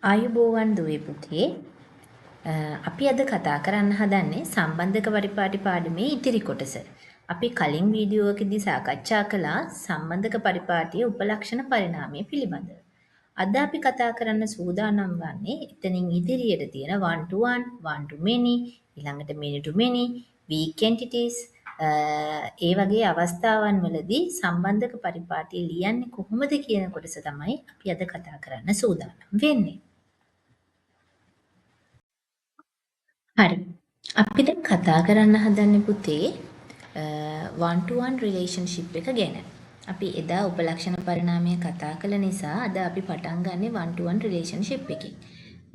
ආයුබෝවන් දුවේ පුතේ. අපි අද කතා කරන්න හදන්නේ සම්බන්ධක පරිපාටි පාඩමේ ඉතිරි කොටස. අපි කලින් වීඩියෝ එකදී සාකච්ඡා කළා සම්බන්ධක පරිපාටියේ උපලක්ෂණ පරිණාමය පිළිබඳව. අද අපි කතා කරන්න සූදානම් වන්නේ එතනින් ඉදිරියට තියෙන one to one, one to many, ඊළඟට many to many, weak entities ඒ වගේ අවස්ථාවන් වලදී සම්බන්ධක පරිපාටිය ලියන්නේ කොහොමද කියන කොටස තමයි අපි අද කතා කරන්න සූදානම් වෙන්නේ. හරි. අපි දැන් කතා කරන්න හදන්නේ පුතේ one to one relationship එක ගැන. අපි එදා උපලක්ෂණ පරිණාමය කතා කළ නිසා අද අපි පටන් ගන්නෙ one to one relationship එකකින්.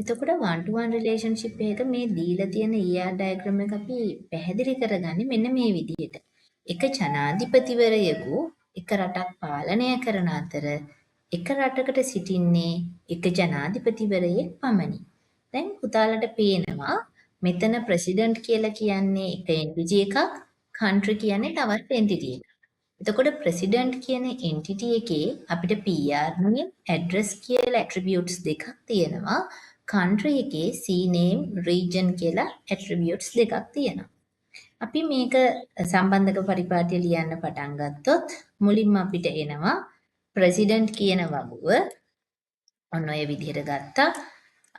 එතකොට one to one relationship එක මේ දීලා තියෙන ER diagram එක අපි පැහැදිලි කරගන්නේ මෙන්න මේ විදිහට. එක ජනාධිපතිවරයෙකු එක රටක් පාලනය කරන අතර එක රටකට සිටින්නේ එක ජනාධිපතිවරයෙක් පමණි. දැන් පුතාලට පේනවා මෙතන ප්‍රෙසිඩන්ට් කියලා කියන්නේ එක එන්ටිටි එකක්, කන්ට්‍රි කියන්නේ තවත් එන්ටිටි එකක්. එතකොට ප්‍රෙසිඩන්ට් කියන එන්ටිටි එකේ අපිට PR name, address කියලා attributes දෙකක් තියෙනවා. කන්ට්‍රි එකේ sea name, region කියලා attributes දෙකක් තියෙනවා. අපි මේක සම්බන්ධක පරිපාටිය ලියන්න පටන් ගත්තොත් මුලින්ම අපිට එනවා ප්‍රෙසිඩන්ට් කියන වගුව. ඔන්න ඔය විදිහට ගත්තා.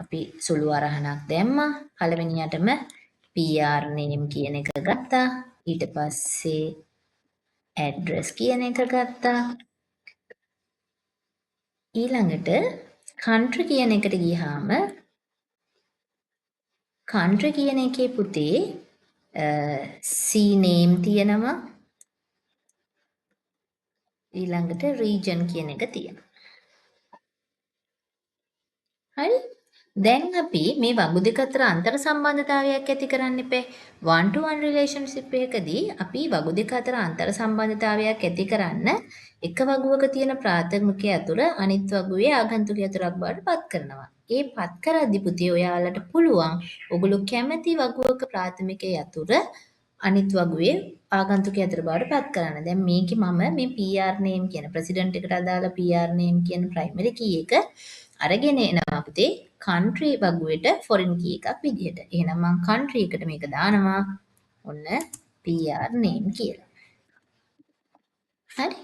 අපි සුළු අරහණක් දැම්මා. පළවෙනියටම PR name කියන එක ගත්තා. ඊට පස්සේ address කියන එක ගත්තා. ඊළඟට country කියන එකට ගියාම country කියන එකේ පුතේ sea name තියෙනවා. ඊළඟට region කියන එක තියෙනවා. හරි? දැන් අපි මේ වගු දෙක අතර අන්තර් සම්බන්ධතාවයක් ඇති කරන්න එපේ. one to one relationship එකකදී අපි වගු දෙක අතර අන්තර් සම්බන්ධතාවයක් ඇති කරන්න එක වගුවක තියෙන ප්‍රාථමිකය අතුර අනිත් වගුවේ ආගන්තුකය අතරක් බවට පත් කරනවා. ඒ පත් කරද්දී පුතේ ඔයාලට පුළුවන් ඔගොල්ලෝ කැමති වගුවක ප්‍රාථමිකය අතුර අනිත් වගුවේ ආගන්තුකය අතර බවට පත් කරන්න. දැන් මේකේ මම මේ PR name කියන ප්‍රෙසිඩන්ට් එකට අදාළ PR name කියන ප්‍රයිමරි කී එක අරගෙන එනවා පුතේ country වගුවට foreign key එකක් විදිහට. එහෙනම් මම country එකට මේක දානවා. ඔන්න PR name කියලා. හරි.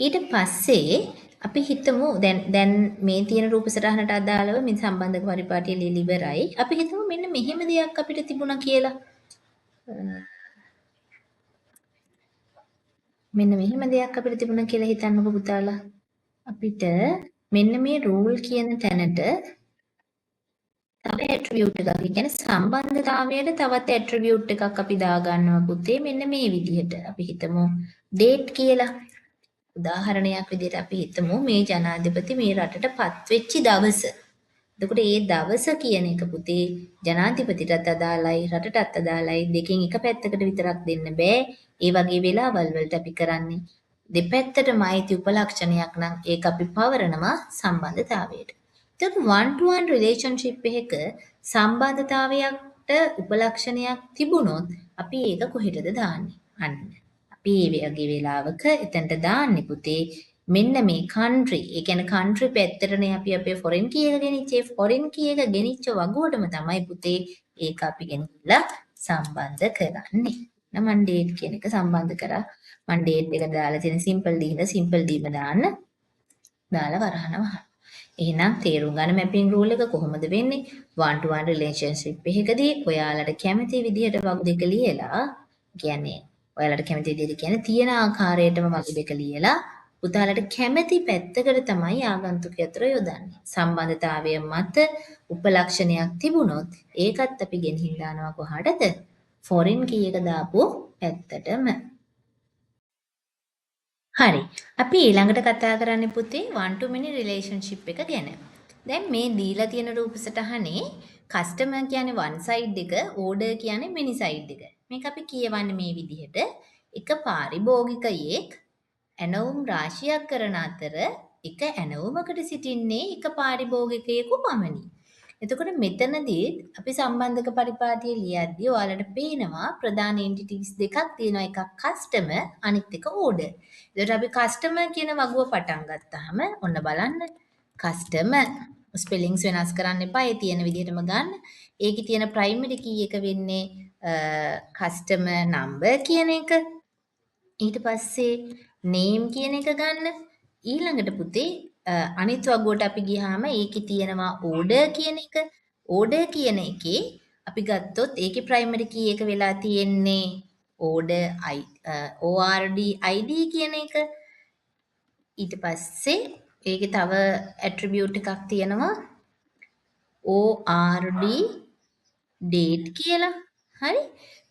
ඊට පස්සේ අපි හිතමු දැන් මේ තියෙන රූප සටහනට අදාළව මේ සම්බන්ධක පරිපාටිය ලියලා ඉවරයි. අපි හිතමු මෙන්න මෙහෙම දෙයක් අපිට තිබුණා කියලා. මෙන්න මෙහෙම දෙයක් අපිට තිබුණා කියලා හිතන්නකෝ පුතාලා. අපිට මෙන්න මේ rule කියන තැනට තව ඇට්‍රිබියුට් එකක්. ඒ කියන්නේ සම්බන්ධතාවයට තවත් ඇට්‍රිබියුට් එකක් අපි දාගන්නවා පුතේ මෙන්න මේ විදිහට. අපි හිතමු date කියලා. උදාහරණයක් විදිහට අපි හිතමු මේ ජනාධිපති මේ රටට පත් වෙච්ච දවස. එතකොට ඒ දවස කියන එක පුතේ ජනාධිපතිටත් අදාළයි රටටත් අදාළයි දෙකෙන් එක පැත්තකට විතරක් දෙන්න බෑ. ඒ වගේ වෙලාවල් වලට අපි කරන්නේ දෙපැත්තටම අයිති උපලක්ෂණයක් නම් ඒක අපි පවරනවා සම්බන්ධතාවයට. එතකොට one to one relationship එකක සම්බන්ධතාවයකට උපලක්ෂණයක් තිබුණොත් අපි ඒක කොහෙටද දාන්නේ? අන්න. අපි මේ වගේ වෙලාවක එතනට දාන්නේ පුතේ මෙන්න මේ country. ඒ කියන්නේ country පැත්තටනේ අපි අපේ foreign key එක ගෙනිච්චේ. foreign key එක ගෙනිච්ච වගුවටම තමයි පුතේ ඒක අපි ගෙනිලා සම්බන්ධ කරන්නේ. මම date කියන එක සම්බන්ධ කරා. මම date එක දාලා තියෙන simple d ඉඳ simple d ම දාන්න. දාලා වරහන වහන්න. එහෙනම් තේරුම් ගන්න මැපින් රූල් එක කොහොමද වෙන්නේ? one to one relationship එකකදී ඔයාලට කැමති විදිහට වගු දෙක ලියලා කියන්නේ ඔයාලට කැමති විදිහට කියන්නේ තියෙන ආකාරයටම වගු දෙක ලියලා පුතාලට කැමති පැත්තකට තමයි ආගන්තුකය අතර යොදන්නේ. සම්බන්ධතාවය මත උපලක්ෂණයක් තිබුණොත් ඒකත් අපි ගෙනහින් දානවා කොහටද? foreign key එක දාපු පැත්තටම. හරි. අපි ඊළඟට කතා කරන්නේ පුතේ one to many relationship එක ගැන. දැන් මේ දීලා තියෙන රූප සටහනේ customer කියන්නේ one side එක, order කියන්නේ many side එක. මේක අපි කියවන්නේ මේ විදිහට. එක පාරිභෝගිකයෙක් ඇනවුම් රාශියක් කරන අතර එක ඇනවුමකට සිටින්නේ එක පාරිභෝගිකයෙකු පමණි. එතකොට මෙතනදී අපි සම්බන්ධක පරිපාටිය ලියද්දී ඔයාලට පේනවා ප්‍රධාන එන්ටිටිස් දෙකක් තියෙනවා. එකක් customer අනිත් එක order. එතකොට අපි customer කියන වගුව පටන් ගත්තාම ඔන්න බලන්න customer ස්පෙලිංස් වෙනස් කරන්න එපා. ඒ තියෙන විදිහටම ගන්න. ඒකේ තියෙන ප්‍රයිමරි කී එක වෙන්නේ කස්ටමර් නම්බර් කියන එක. ඊට පස්සේ name කියන එක ගන්න. ඊළඟට පුතේ අනිත් වගුවට අපි ගියාම ඒකේ තියෙනවා order කියන එක. order කියන එකේ අපි ගත්තොත් ඒකේ primary key එක වෙලා තියෙන්නේ order ORD ID කියන එක. ඊට පස්සේ ඒකේ තව attribute එකක් තියෙනවා ORD date කියලා. හරි.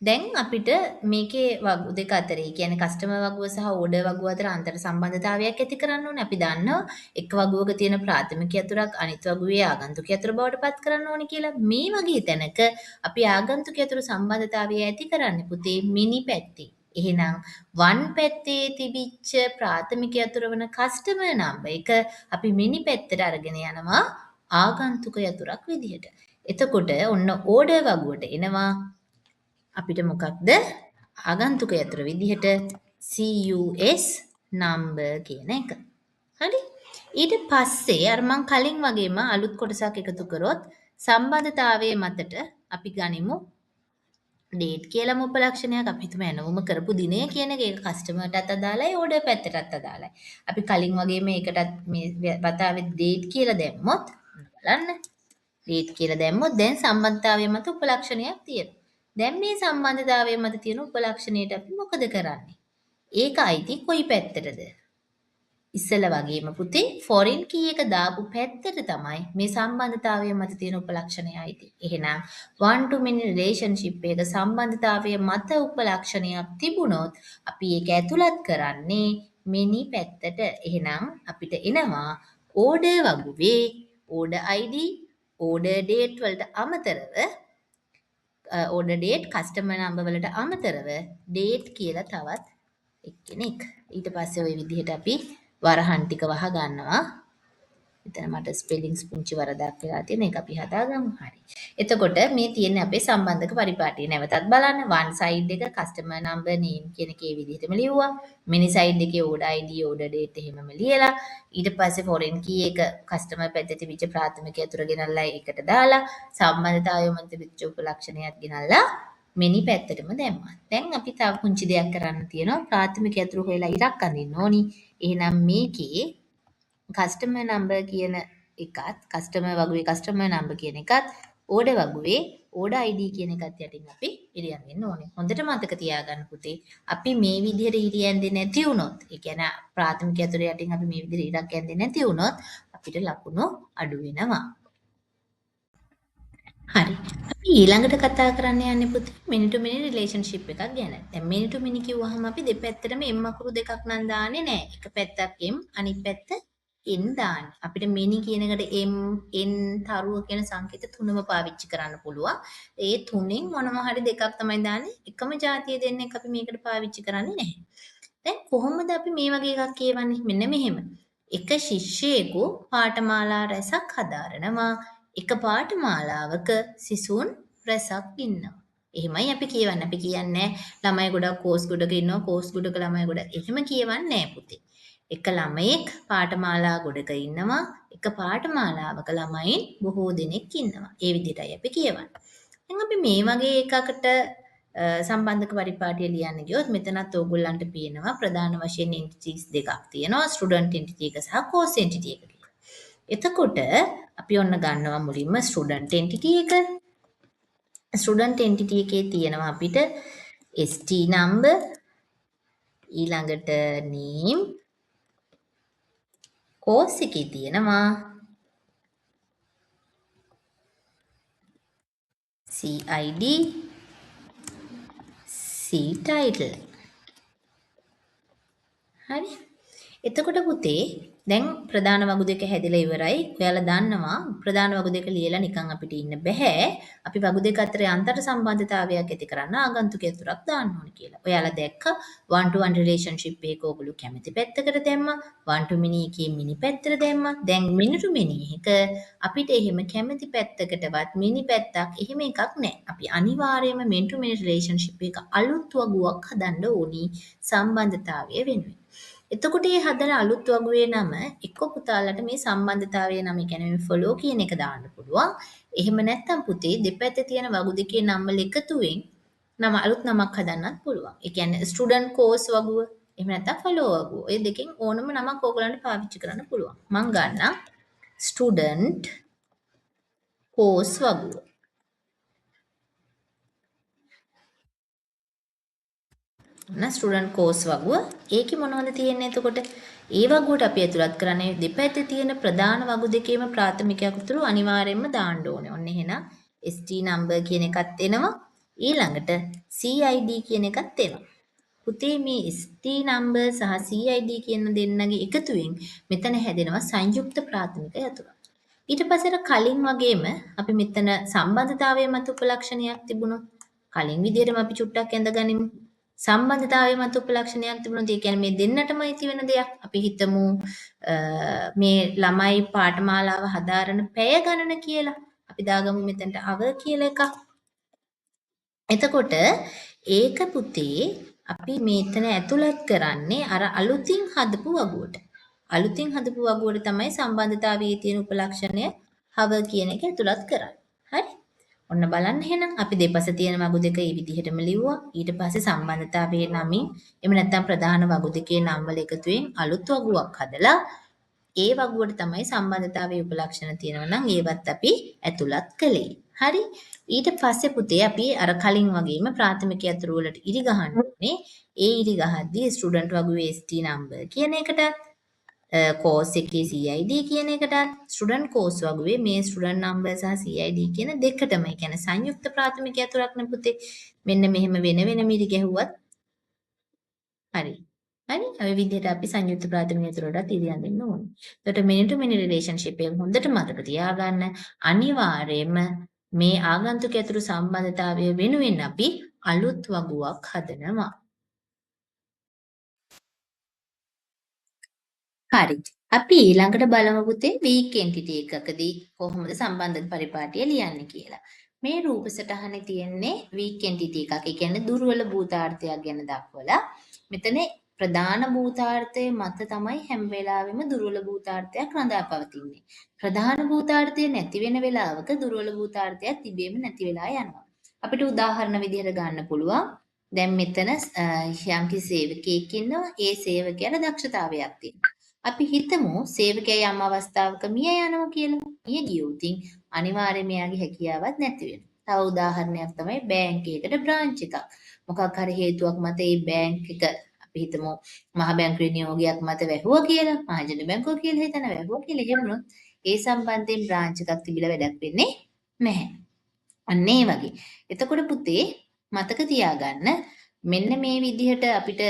දැන් අපිට මේකේ වගු දෙක අතර, ඒ කියන්නේ කස්ටමර් වගුව සහ ඕඩර් වගුව අතර අන්තර් සම්බන්ධතාවයක් ඇති කරන්න ඕනේ. අපි දන්නවා එක වගුවක තියෙන ප්‍රාථමික යතුරක් අනිත් වගුවේ ආගන්තුක යතුර බවට පත් කරන්න ඕනේ කියලා. මේ වගේ තැනක අපි ආගන්තුක යතුරු සම්බන්ධතාවය ඇති කරන්නේ පුතේ මිනි පැත්තේ. එහෙනම් වන් පැත්තේ තිබිච්ච ප්‍රාථමික යතුර වන කස්ටමර් නම්බර් එක අපි මිනි පැත්තට අරගෙන යනවා ආගන්තුක යතුරක් විදිහට. එතකොට ඔන්න ඕඩර් වගුවට එනවා අපිට මොකක්ද ආගන්තුක යතුර විදිහට CUS number කියන එක. හරි? ඊට පස්සේ අර මං කලින් වගේම අලුත් කොටසක් එකතු කරොත් සම්බන්ධතාවයේ මතට අපි ගනිමු date කියලාම උපලක්ෂණයක්. අපි හිතමු ඇනවුම කරපු දිනය කියන එක. ඒක කස්ටමර්ටත් අදාළයි ඕඩර් පැත්තටත් අදාළයි. අපි කලින් වගේ මේකටත් මේ වතාවේ date කියලා දැම්මොත් බලන්න date කියලා දැම්මොත් දැන් සම්බන්ධතාවයේ මත උපලක්ෂණයක් තියෙනවා. දැන් මේ සම්බන්ධතාවයේ මත තියෙන උපලක්ෂණයට අපි මොකද කරන්නේ? ඒක අයිති කොයි පැත්තටද? ඉස්සල වගේම පුතේ ෆොරින් කී එක දාපු පැත්තට තමයි මේ සම්බන්ධතාවයේ මත තියෙන උපලක්ෂණය අයිති. එහෙනම් one to many relationship එක සම්බන්ධතාවයේ මත උපලක්ෂණයක් තිබුණොත් අපි ඒක ඇතුළත් කරන්නේ many පැත්තට. එහෙනම් අපිට එනවා order වගුවේ order ID order date වලට අමතරව order date customer number වලට අමතරව date කියලා තවත් එක්කෙනෙක්. ඊට පස්සේ ওই විදිහට අපි වරහන් ටික වහ ගන්නවා. එතන මට ස්පෙලිංස් පුංචි වරදක් වෙලා තියෙන එක අපි හදාගමු. හරි. එතකොට මේ තියෙන්නේ අපේ සම්බන්ධක පරිපාටිය. නැවතත් බලන්න one side එක customer number name කියන එකේ විදිහටම ලිව්වා. mini side එකේ order ID order date එහෙමම ලියලා ඊට පස්සේ foreign key එක customer පැත්තේ තිබිච්ච ප්‍රාථමික යතුර ගෙනල්ලා ඒකට දාලා සම්බන්ධතාවය මත තිබිච්ච උපලක්ෂණයක් ගෙනල්ලා මිනි පැත්තටම දැම්මා. දැන් අපි තව පුංචි දෙයක් කරන්න තියෙනවා. ප්‍රාථමික යතුරු හොයලා ඉරක් අඳින්න ඕනි. එහෙනම් මේකේ කස්ටමර් නම්බර් කියන එකත් කස්ටමර් වගුවේ කස්ටමර් නම්බර් කියන එකත් ඕඩර් වගුවේ ඕඩර් ID කියන එකත් යටින් අපි ඉරියන් දෙන්න ඕනේ. හොඳට මතක තියාගන්න පුතේ. අපි මේ විදිහට ඉරියන් දෙන්නේ නැති වුණොත්, ඒ කියන්නේ ප්‍රාථමික යතුරු යටින් අපි මේ විදිහට ඉරක් යන්නේ නැති වුණොත් අපිට ලකුණු අඩු වෙනවා. හරි. අපි ඊළඟට කතා කරන්න යන්නේ පුතේ many to many relationship එකක් ගැන. දැන් many to many කිව්වහම අපි දෙපැත්තටම m අකුරු දෙකක් නම් දාන්නේ නැහැ. එක පැත්තක් m අනිත් පැත්ත n දාන්නේ. අපිට many කියන එකට m n තරුව කියන සංකේත තුනම පාවිච්චි කරන්න පුළුවන්. ඒ තුනෙන් මොනවා හරි දෙකක් තමයි දාන්නේ. එකම જાතිය දෙන්නෙක් අපි මේකට පාවිච්චි කරන්නේ නැහැ. දැන් කොහොමද අපි මේ වගේ එකක් කියවන්නේ? මෙන්න මෙහෙම. එක ශිෂ්‍යයෙකු පාඨමාලා රැසක් හදාරනවා. එක පාඨමාලාවක සිසුන් රැසක් ඉන්නවා. එහෙමයි අපි කියවන්නේ. අපි කියන්නේ ළමයි ගොඩක් කෝස් ගොඩක ඉන්නවා. කෝස් ගොඩක ළමයි ගොඩක්. එහෙම කියවන්නේ නැහැ පුතේ. එක ළමයෙක් පාඨමාලා ගොඩක ඉන්නවා. එක පාඨමාලාවක ළමයින් බොහෝ දෙනෙක් ඉන්නවා. ඒ විදිහටයි අපි කියවන්නේ. දැන් අපි මේ වගේ එකකට සම්බන්ධක පරිපාටිය ලියන්න ගියොත් මෙතනත් ඕගොල්ලන්ට පේනවා ප්‍රධාන වශයෙන් entities දෙකක් තියෙනවා student entity එක සහ course entity එක කියලා. එතකොට අපි ඔන්න ගන්නවා මුලින්ම student entity එක. student entity එකේ තියෙනවා අපිට ST number ඊළඟට name course එකේ තියෙනවා CID C title. හරි. එතකොට පුතේ දැන් ප්‍රධාන වගු දෙක හැදිලා ඉවරයි. ඔයාලා දන්නවා ප්‍රධාන වගු දෙක ලියලා නිකන් අපිට ඉන්න බෑ. අපි වගු දෙක අතර අන්තර් සම්බන්ධතාවයක් ඇති කරන්න ආගන්තුක යතුරක් දාන්න ඕනේ කියලා. ඔයාලා දැක්ක one to one relationship එක ඔයගොල්ලෝ කැමති පැත්තකට දැම්මා. one to many එකේ mini පැත්තට දැම්මා. දැන් many to many එක අපිට එහෙම කැමති පැත්තකටවත් mini පැත්තක් එහෙම එකක් නැහැ. අපි අනිවාර්යයෙන්ම many to many relationship එක අලුත් වගුවක් හදන්න ඕනි සම්බන්ධතාවය වෙනුවෙන්. එතකොට මේ හදන අලුත් වගුවේ නම එක්ක පුතාලට මේ සම්බන්ධතාවයේ නම කියන්නේ මේ ෆලෝ කියන එක දාන්න පුළුවන්. එහෙම නැත්නම් පුතේ දෙපැත්තේ තියෙන වගු දෙකේ නම් වල එකතුවෙන් නම අලුත් නමක් හදන්නත් පුළුවන්. ඒ කියන්නේ ස්ටුඩන්ට් කෝස් වගුව එහෙම නැත්නම් ෆලෝ වගුව. ඔය දෙකෙන් ඕනම නමක් ඕගලන්ට පාවිච්චි කරන්න පුළුවන්. මම ගන්නම් ස්ටුඩන්ට් කෝස් වගුව. ස්ටුඩන්ට් කෝස් වගුව. ඒකේ මොනවද තියෙන්නේ එතකොට? ඒ වගුවට අපි ඇතුළත් කරන්නේ දෙපැත්තේ තියෙන ප්‍රධාන වගු දෙකේම ප්‍රාථමිකයක් උතුරු අනිවාර්යයෙන්ම දාන්න ඕනේ. ඔන්න එහෙනම් ST number කියන එකත් එනවා. ඊළඟට CID කියන එකත් එනවා. පුතේ මේ ST number සහ CID කියන දෙන්නගේ එකතුවෙන් මෙතන හැදෙනවා සංයුක්ත ප්‍රාථමික යතුරක්. ඊට පස්සේ කලින් වගේම අපි මෙතන සම්බන්ධතාවයේ මත උපලක්ෂණයක් තිබුණොත් කලින් විදිහටම අපි චුට්ටක් ඇඳගනිමු. සම්බන්ධතාවයේ මත උපලක්ෂණයක් තිබුණොත් ඒ කියන්නේ මේ දෙන්නටම අයිති වෙන දෙයක්. අපි හිතමු මේ ළමයි පාඨමාලාව හදාරන පැය ගණන කියලා. අපි දාගමු මෙතනට hour කියලා එකක්. එතකොට ඒක පුතේ අපි මෙතන ඇතුළත් කරන්නේ අර අලුතින් හදපු වගුවට. අලුතින් හදපු වගුවට තමයි සම්බන්ධතාවයේ තියෙන උපලක්ෂණය hour කියන එක ඇතුළත් කරන්නේ. හරි? ඔන්න බලන්න එහෙනම් අපි දෙපස තියෙන වගු දෙක මේ විදිහටම ලිව්වා. ඊට පස්සේ සම්බන්ධතාවයේ නමින් එහෙම නැත්නම් ප්‍රධාන වගු දෙකේ නම් වල එකතුවෙන් අලුත් වගුවක් හදලා ඒ වගුවට තමයි සම්බන්ධතාවයේ උපලක්ෂණ තියෙනවා නම් ඒවත් අපි ඇතුළත් කළේ. හරි? ඊට පස්සේ පුතේ අපි අර කලින් වගේම ප්‍රාථමික යතුරු වලට ඉරි ගහන්න ඕනේ. ඒ ඉරි ගහද්දී ස්ටුඩන්ට් වගුවේ ST number කියන එකට කෝස් එකේ CID කියන එකට ස්ටුඩන්ට් කෝස් වගුවේ මේ ස්ටුඩන්ට් නම්බර් සහ CID කියන දෙකටම ඒ කියන්නේ සංයුක්ත ප්‍රාථමික යතුරක් නේ පුතේ. මෙන්න මෙහෙම වෙන වෙන මිරි ගැහුවත් හරි. හරි. ඔය විදිහට අපි සංයුක්ත ප්‍රාථමික යතුරටත් ඉරි අඳින්න ඕනේ. එතකොට මිනි ටු මිනි රිලේෂන්ෂිප් එක හොඳට මතක තියාගන්න. අනිවාර්යයෙන්ම මේ ආගන්තුක යතුරු සම්බන්ධතාවය වෙනුවෙන් අපි අලුත් වගුවක් හදනවා. හරි. අපි ඊළඟට බලමු පුතේ weak entity එකකදී කොහොමද සම්බන්ධක පරිපාටිය ලියන්නේ කියලා. මේ රූප සටහනේ තියෙන්නේ weak entity එකක්. ඒ කියන්නේ දුර්වල භූතාර්ථයක් ගැන දක්වලා. මෙතන ප්‍රධාන භූතාර්ථයේ මත තමයි හැම වෙලාවෙම දුර්වල භූතාර්ථයක් රඳා පවතින්නේ. ප්‍රධාන භූතාර්ථය නැති වෙන වෙලාවක දුර්වල භූතාර්ථයක් තිබෙම නැති වෙලා යනවා. අපිට උදාහරණ විදිහට ගන්න පුළුවන්. දැන් මෙතන යම්කිසි සේවකයෙක් ඉන්නවා. ඒ සේවකයාට දක්ෂතාවයක් තියෙනවා. අපි හිතමු සේවකයා යම් අවස්ථාවක මිය යනවා කියලා. මිය ගියොත් අනිවාර්යයෙන්ම එයාගේ හැකියාවක් නැති වෙනවා. තව උදාහරණයක් තමයි බැංක් එකකට බ්‍රාන්ච් එකක්. මොකක් හරි හේතුවක් මත ඒ බැංක් එක අපි හිතමු මහ බැංකුවේ නියෝගයක් මත වැහුවා කියලා. මහජන බැංකුව කියලා හිතන වැහුවා කියලා එහෙම වුණොත් ඒ සම්බන්ධයෙන් බ්‍රාන්ච් එකක් තිබිලා වැඩක් වෙන්නේ නැහැ. අන්න ඒ වගේ. එතකොට පුතේ මතක තියාගන්න මෙන්න මේ විදිහට අපිට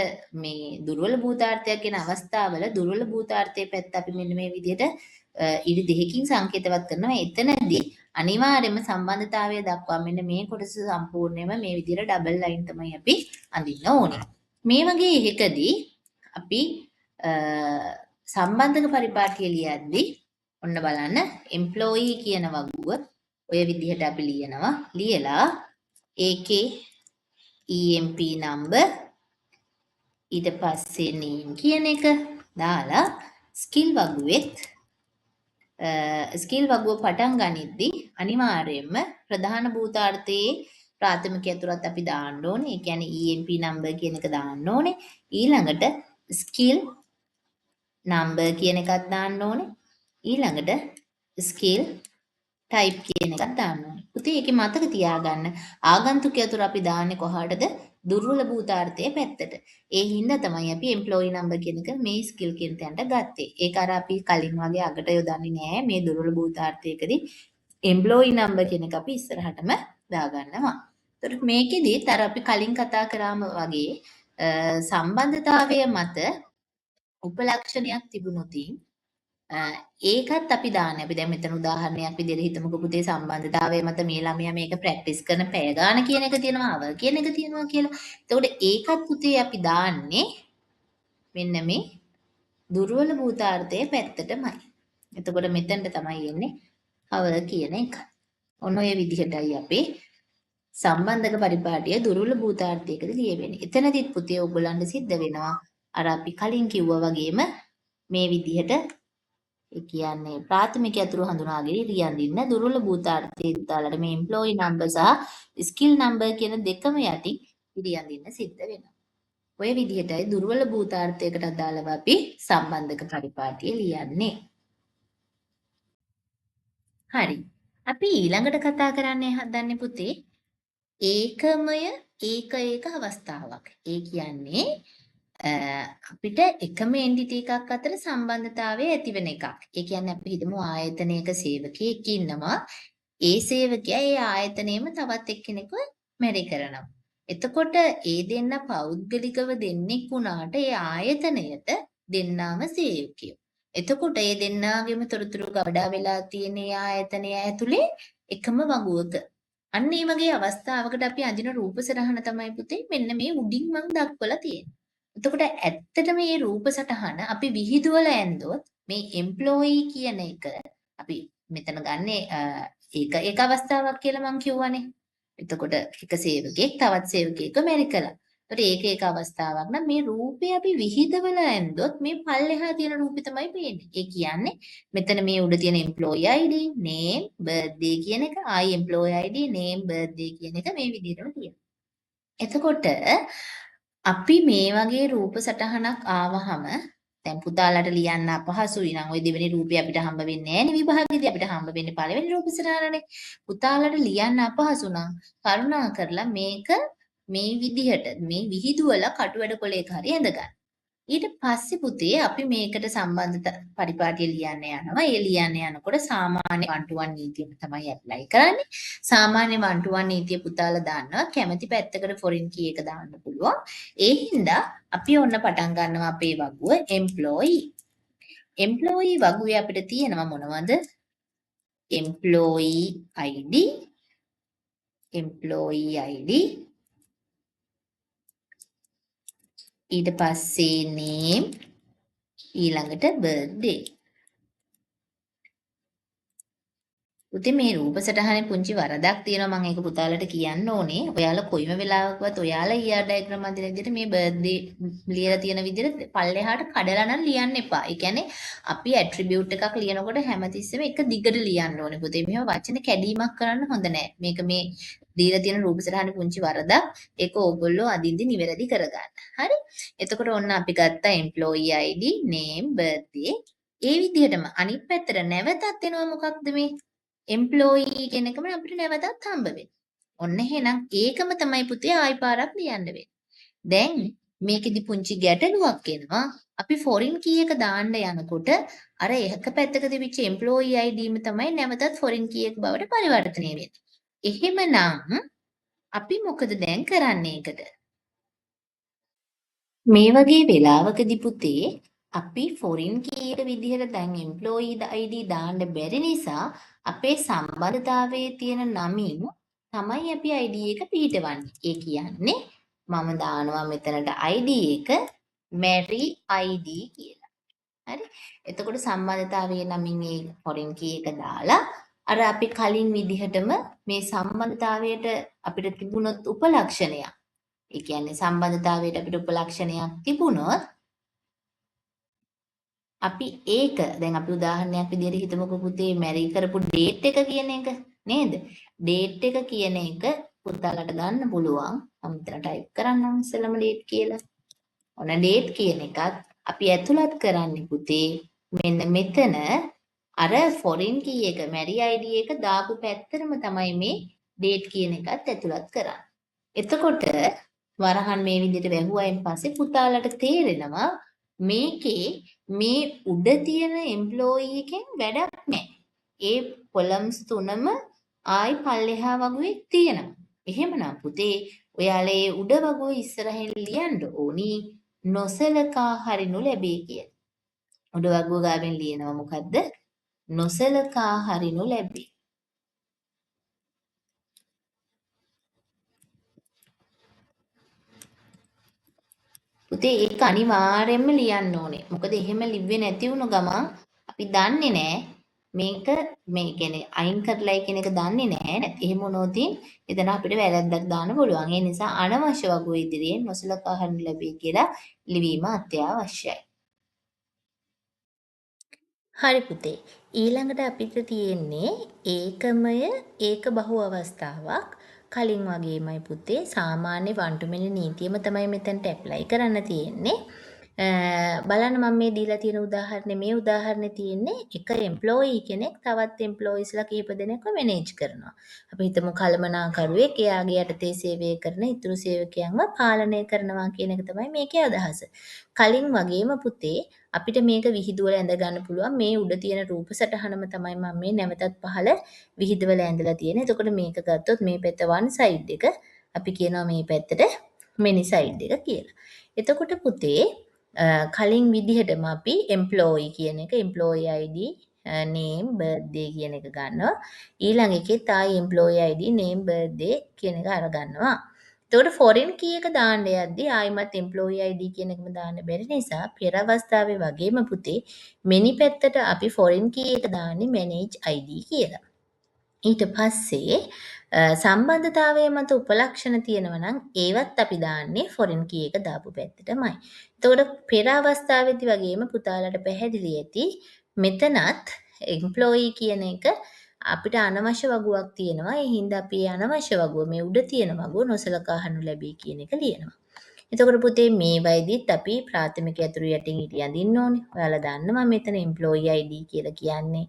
මේ දුර්වල භූතාර්ථයක් වෙන අවස්ථාවල දුර්වල භූතාර්ථයේ පැත්ත අපි මෙන්න මේ විදිහට ඉරි දෙකකින් සංකේතවත් කරනවා. එතනදී අනිවාර්යයෙන්ම සම්බන්ධතාවය දක්වා මෙන්න මේ කොටස සම්පූර්ණයෙන්ම මේ විදිහට ඩබල් ලයින් තමයි අපි අඳින්න ඕනේ. මේ වගේ එකකදී අපි සම්බන්ධක පරිපාටිය ලියද්දී ඔන්න බලන්න employee කියන වගුව ඔය විදිහට අපි ලියනවා. ලියලා ඒකේ EMP number ඊට පස්සේ name කියන එක දාලා skill වගුව පටන් ගනිද්දී අනිවාර්යයෙන්ම ප්‍රධාන භූතාර්ථයේ ප්‍රාථමික යතුරත් අපි දාන්න ඕනේ. ඒ කියන්නේ EMP number කියන එක දාන්න ඕනේ. ඊළඟට skill number කියන එකත් දාන්න ඕනේ. ඊළඟට skill type කියන එකත් දාන්න ඕනේ. පුතේ ඒකේ මතක තියාගන්න ආගන්තුක යතුරු අපි දාන්නේ කොහාටද? දුර්වල භූතාර්ථයේ පැත්තට. ඒ හින්දා තමයි අපි employee number කියන එක මේ skill කියන තැනට ගත්තේ. ඒක අර අපි කලින් වගේ අගට යොදන්නේ නෑ. මේ දුර්වල භූතාර්ථයකදී employee number කියන එක අපි ඉස්සරහටම දාගන්නවා. එතකොට මේකෙදිත් අර අපි කලින් කතා කරාම වගේ සම්බන්ධතාවය මත උපලක්ෂණයක් තිබුණොත් ඒකත් අපි දාන්නේ. අපි දැන් මෙතන උදාහරණයක් විදිහට හිතමුකෝ පුතේ සම්බන්ධතාවයේ මත මේ ළමයා මේක ප්‍රැක්ටිස් කරන පැය ගාන කියන එක තියෙනවා, hour කියන එක තියෙනවා කියලා. එතකොට ඒකත් පුතේ අපි දාන්නේ මෙන්න මේ දුර්වල භූතාර්ථයේ පැත්තටමයි. එතකොට මෙතනට තමයි එන්නේ hour කියන එක. ඔන්න ඔය විදිහටයි අපේ සම්බන්ධක පරිපාටිය දුර්වල භූතාර්ථයකදී ලියවෙන්නේ. එතනදිත් පුතේ ඔයගොල්ලන්ට සිද්ධ වෙනවා අර අපි කලින් කිව්වා වගේම මේ විදිහට ඒ කියන්නේ ප්‍රාථමික අතුරු හඳුනාගෙන ලියන් දින්න දුර්වල භූතාර්ථයේ දාලට මේ එම්ප්ලොයි නම්බර් සහ ස්කිල් නම්බර් කියන දෙකම යටින් ලියන් දින්න සිද්ධ වෙනවා. ඔය විදිහටයි දුර්වල භූතාර්ථයකට අදාළව අපි සම්බන්ධක පරිපාටිය ලියන්නේ. හරි. අපි ඊළඟට කතා කරන්න හදන්නේ පුතේ ඒකමය ඒක අවස්ථාවක්. ඒ කියන්නේ අපිට එකම එන්ටිටි එකක් අතර සම්බන්ධතාවය ඇති වෙන එකක්. ඒ කියන්නේ අපි හිතමු ආයතනයක සේවකයෙක් ඉන්නවා. ඒ සේවකයා ඒ ආයතනයේම තවත් එක්කෙනෙක්ව මැරි කරනවා. එතකොට ඒ දෙන්න පෞද්ගලිකව දෙන්නෙක් වුණාට ඒ ආයතනයට දෙන්නාම සේවකයෝ. එතකොට ඒ දෙන්නාගේම තොරතුරු ගබඩා වෙලා තියෙන ඒ ආයතනය ඇතුලේ එකම වගුවක. අන්න ඒ වගේ අවස්ථාවකට අපි අඳින රූප සටහන තමයි පුතේ මෙන්න මේ උඩින් මම දක්වලා තියෙන්නේ. එතකොට ඇත්තටම මේ රූප සටහන අපි විහිදුවලා ඇන්දොත් මේ එම්ප්ලොයි කියන එක අපි මෙතන ගන්නේ ඒක අවස්ථාවක් කියලා මම කිව්වනේ. එතකොට එක සේවකයෙක් තවත් සේවකයෙක්ව මැරි කළා. එතකොට ඒක අවස්ථාවක් නම් මේ රූපේ අපි විහිදවලා ඇන්දොත් මේ පල්ලෙහා තියෙන රූපේ තමයි පේන්නේ. ඒ කියන්නේ මෙතන මේ උඩ තියෙන employee ID, name, birthday කියන එක, ආයි employee ID, name, birthday කියන එක මේ විදිහටම තියෙනවා. එතකොට අපි මේ වගේ රූප සටහනක් ආවහම දැන් පුතාලට ලියන්න අපහසුයි නම් ওই දෙවෙනි රූපය අපිට හම්බ වෙන්නේ නැහැ නේ විභාගෙදී අපිට හම්බ වෙන්නේ පළවෙනි රූප සටහනනේ. පුතාලට ලියන්න අපහසු නම් කරුණා කරලා මේක මේ විදිහට මේ විහිදුවලා කටු වැඩ කොලයක හරි ඇඳගන්න. ඊට පස්සේ පුතේ අපි මේකට සම්බන්ධ පරිපාටිය ලියන්න යනවා. ඒ ලියන්න යනකොට සාමාන්‍ය 1-to-1 නීතිය තමයි ඇප්ලයි කරන්නේ. සාමාන්‍ය 1-to-1 නීතිය පුතාලා දාන්නවා. කැමැති පැත්තකට ෆොරින් කී එක දාන්න පුළුවන්. ඒ හින්දා අපි ඔන්න පටන් ගන්නවා අපේ වගුව employee. employee වගුවේ අපිට තියෙනවා මොනවද? employee ID, employee ID, ඊට පස්සේ name, ඊළඟට birthday. පුතේ මේ රූප සටහනේ පුංචි වරදක් තියෙනවා මම ඒක පුතාලට කියන්න ඕනේ. ඔයාලා කොයිම වෙලාවකවත් ඔයාලා ER diagram අඳින විදිහට මේ birthday ලියලා තියෙන විදිහට පල්ලෙහාට කඩලා නම් ලියන්න එපා. ඒ කියන්නේ අපි attribute එකක් ලියනකොට හැමතිස්සෙම එක දිගට ලියන්න ඕනේ පුතේ. මෙහෙම වචන කැඩීමක් කරන්න හොඳ නැහැ. මේක මේ දීලා තියෙන රූප සටහනේ පුංචි වරදක්. ඒක ඕගොල්ලෝ අඳින්දි නිවැරදි කරගන්න. හරි? එතකොට ඔන්න අපි ගත්තා employee ID, name, birthday. ඒ විදිහටම අනිත් පැත්තට නැවතත් එනවා මොකක්ද මේ employee කියන එකම අපිට නැවතත් හම්බ වෙන්නේ. ඔන්න එහෙනම් ඒකම තමයි පුතේ ආයි පාරක් ලියන්න වෙන්නේ. දැන් මේකෙදි පුංචි ගැටලුවක් එනවා. අපි foreign key එක දාන්න යනකොට අර එක පැත්තක තිබිච්ච employee ID ම තමයි නැවතත් foreign key එක බවට පරිවර්තනය වෙන්නේ. එහෙමනම් අපි මොකද දැන් කරන්නේ ඒකට? මේ වගේ වෙලාවකදී පුතේ අපි foreign key එක විදිහට දැන් employee ID දාන්න බැරි නිසා අපේ සම්බන්ධතාවයේ තියෙන නමින් තමයි අපි ID එක පිටවන්නේ. ඒ කියන්නේ මම දානවා මෙතනට ID එක Mary ID කියලා. හරි? එතකොට සම්බන්ධතාවයේ නමින් මේ foreign key එක දාලා අර අපි කලින් විදිහටම මේ සම්බන්ධතාවයට අපිට තිබුණොත් උපලක්ෂණයක්. ඒ කියන්නේ සම්බන්ධතාවයට අපිට උපලක්ෂණයක් තිබුණොත් අපි ඒක දැන් අපි උදාහරණයක් විදිහට හිතමුකෝ පුතේ මැරි කරපු ඩේට් එක කියන එක නේද? ඩේට් එක කියන එක පුතාලට ගන්න පුළුවන්. මම මෙතන ටයිප් කරන්නම් ඉස්සෙල්ලාම ඩේට් කියලා. ඔන්න ඩේට් කියන එකත් අපි ඇතුළත් කරන්නේ පුතේ මෙන්න මෙතන අර ෆොරින් කී එක මැරි ID එක දාපු පැත්තටම තමයි මේ ඩේට් කියන එකත් ඇතුළත් කරන්නේ. එතකොට වරහන් මේ විදිහට වැහුවයින් පස්සේ පුතාලට තේරෙනවා මේකේ මේ උඩ තියෙන එම්ප්ලොයි එකෙන් වැඩක් නැහැ. ඒ කොලම්ස් තුනම ආයි පල්ලෙහා වගුවේ තියෙනවා. එහෙමනම් පුතේ ඔයාලා ඒ උඩ වගුව ඉස්සරහින් ලියන්න ඕනි නොසලකා හරිනු ලැබේ කියලා. උඩ වගුව ගාවෙන් ලියනවා මොකද්ද? නොසලකා හරිනු ලැබේ. පුතේ ඒක අනිවාර්යයෙන්ම ලියන්න ඕනේ. මොකද එහෙම ලිව්වේ නැති වුණු ගමන් අපි දන්නේ නැහැ මේක මේ කියන්නේ අයින් කරලයි කියන එක දන්නේ නැහැ. එහෙම වුණොත් එතන අපිට වැරද්දක් දාන්න පුළුවන්. ඒ නිසා අනවශ්‍ය වගුව ඉදිරියෙන් නොසලකා හරිනු ලැබේ කියලා ලිවීම අත්‍යවශ්‍යයි. හරි පුතේ. ඊළඟට අපිට තියෙන්නේ ඒකමය ඒක බහු අවස්ථාවක්. කලින් වගේමයි පුතේ සාමාන්‍ය 1 to many නීතියම තමයි මෙතනට ඇප්ලයි කරන්න තියෙන්නේ. බලන්න මම මේ දීලා තියෙන උදාහරණේ මේ උදාහරණේ තියෙන්නේ එක එම්ප්ලොයී කෙනෙක් තවත් එම්ප්ලොයීස්ලා කිහිප දෙනෙක්ව මැනේජ් කරනවා. අපි හිතමු කළමනාකරුවෙක් එයාගේ යටතේ සේවය කරන ඉතුරු සේවකයන්ව පාලනය කරනවා කියන එක තමයි මේකේ අදහස. කලින් වගේම පුතේ අපිට මේක විහිදුවල ඇඳ ගන්න පුළුවන් මේ උඩ තියෙන රූප සටහනම තමයි මම මේ නැවතත් පහළ විහිදුවල ඇඳලා තියෙන්නේ. එතකොට මේක ගත්තොත් මේ පැත්ත one side එක අපි කියනවා මේ පැත්තට many side එක කියලා. එතකොට පුතේ කලින් විදිහටම අපි employee කියන එක employee ID name birthday කියන එක ගන්නවා. ඊළඟ එකෙත් ආයි employee ID name birthday කියන එක අරගන්නවා. එතකොට foreign key එක දාන්න යද්දී ආයිමත් employee ID කියන එකම දාන්න බැරි නිසා පෙර අවස්ථාවේ වගේම පුතේ many පැත්තට අපි foreign key එක දාන්නේ manage ID කියලා. ඊට පස්සේ සම්බන්ධතාවය මත උපලක්ෂණ තියෙනවා නම් ඒවත් අපි දාන්නේ foreign key එක දාපු පැත්තටමයි. එතකොට පෙර අවස්ථාවේදී වගේම පුතාලට පැහැදිලි ඇති මෙතනත් employee කියන එක අපිට අනවශ්‍ය වගුවක් තියෙනවා. ඒ හින්දා අපි අනවශ්‍ය වගුව මේ උඩ තියෙන වගුව නොසලකා හරිනු ලැබී කියන එක ලියනවා. එතකොට පුතේ මේ වයිදිත් අපි ප්‍රාථමික යතුරු යටින් ඉටි අඳින්න ඕනේ. ඔයාලා දන්නවා මෙතන employee ID කියලා කියන්නේ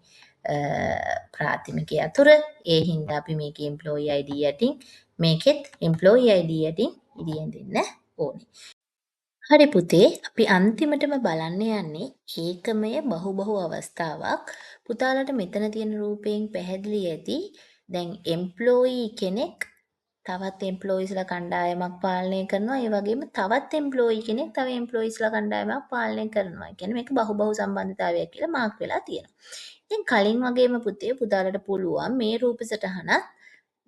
ප්‍රාථමික යතුර. ඒ හින්දා අපි මේකේ employee ID යටින් මේකෙත් employee ID යටින් ඉටි අඳින්න ඕනේ. හරි පුතේ අපි අන්තිමටම බලන්න යන්නේ ඒකමය බහු අවස්ථාවක්. පුතාලට මෙතන තියෙන රූපයෙන් පැහැදිලි ඇති. දැන් employee කෙනෙක් තවත් එම්ප්ලොයිස්ලා කණ්ඩායමක් පාලනය කරනවා. ඒ වගේම තවත් එම්ප්ලොයී කෙනෙක් තව එම්ප්ලොයිස්ලා කණ්ඩායමක් පාලනය කරනවා. ඒ කියන්නේ මේක බහු සම්බන්ධතාවයක් කියලා මාක් වෙලා තියෙනවා. ඉතින් කලින් වගේම පුතේ පුතාලට පුළුවන් මේ රූප සටහනත්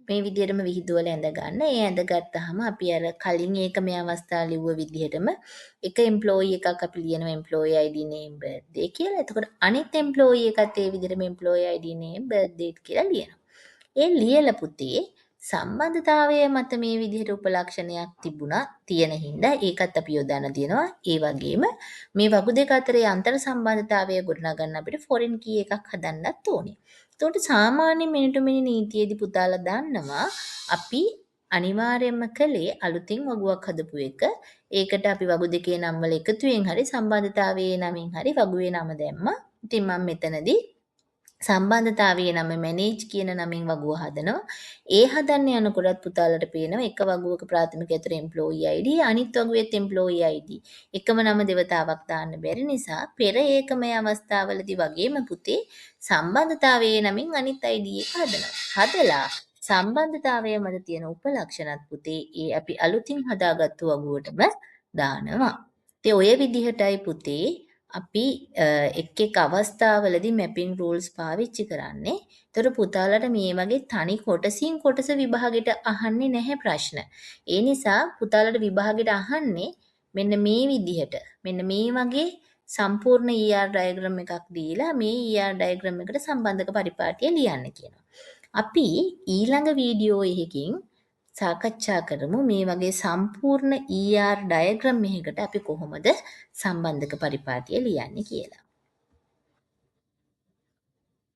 මේ විදිහටම විහිදුවල ඇඳ ගන්න. ඒ ඇඳගත්තාම අපි අර කලින් ඒකමේ අවස්ථාව ලිව්ව විදිහටම එක එම්ප්ලොයී එකක් අපි ලියනවා employee ID name birthday කියලා. එතකොට අනිත් එම්ප්ලොයී එකත් ඒ විදිහටම employee ID name birthday කියලා ලියනවා. ඒ ලියලා පුතේ සම්බන්ධතාවය මත මේ විදිහට උපලක්ෂණයක් තිබුණා තියෙන හින්දා ඒකත් අපි යොදාන දෙනවා. ඒ වගේම මේ වගු දෙක අතරේ අන්තර් සම්බන්ධතාවය ගොඩනගන්න අපිට foreign key එකක් හදන්නත් ඕනේ. එතකොට සාමාන්‍ය මිනිටු මිනි නීතියේදී පුතාලා දන්නවා අපි අනිවාර්යයෙන්ම කළේ අලුතින් වගුවක් හදපු එක. ඒකට අපි වගු දෙකේ නම් වල එකතුවෙන් හරි සම්බන්ධතාවයේ නමින් හරි වගුවේ නම දැම්මා. ඉතින් මම මෙතනදී සම්බන්ධතාවයේ නම manage කියන නමින් වගුව හදනවා. ඒ හදන්න යනකොටත් පුතාලට පේනවා එක වගුවක ප්‍රාථමික යතුරු employee ID අනිත් වගුවෙත් employee ID. එකම නම දෙවතාවක් දාන්න බැරි නිසා පෙර ඒකමය අවස්ථාවලදී වගේම පුතේ සම්බන්ධතාවයේ නමින් අනිත් ID එක හදනවා. හදලා සම්බන්ධතාවය මත තියෙන උපලක්ෂණත් පුතේ ඒ අපි අලුතින් හදාගත්තු වගුවටම දානවා. ඉතින් ඔය විදිහටයි පුතේ අපි එක් අවස්ථාවලදී මැපින් රූල්ස් පාවිච්චි කරන්නේ. ඒතර පුතාලට මේ වගේ තනි කොටසින් කොටස විභාගෙට අහන්නේ නැහැ ප්‍රශ්න. ඒ නිසා පුතාලට විභාගෙට අහන්නේ මෙන්න මේ විදිහට. මෙන්න මේ වගේ සම්පූර්ණ ER ඩයග්‍රෑම් එකක් දීලා මේ ER ඩයග්‍රෑම් එකට සම්බන්ධක පරිපාටිය ලියන්න කියනවා. අපි ඊළඟ වීඩියෝ එකකින් සාකච්ඡා කරමු මේ වගේ සම්පූර්ණ ER ඩයග්‍රෑම් එකකට අපි කොහොමද සම්බන්ධක පරිපාටිය ලියන්නේ කියලා.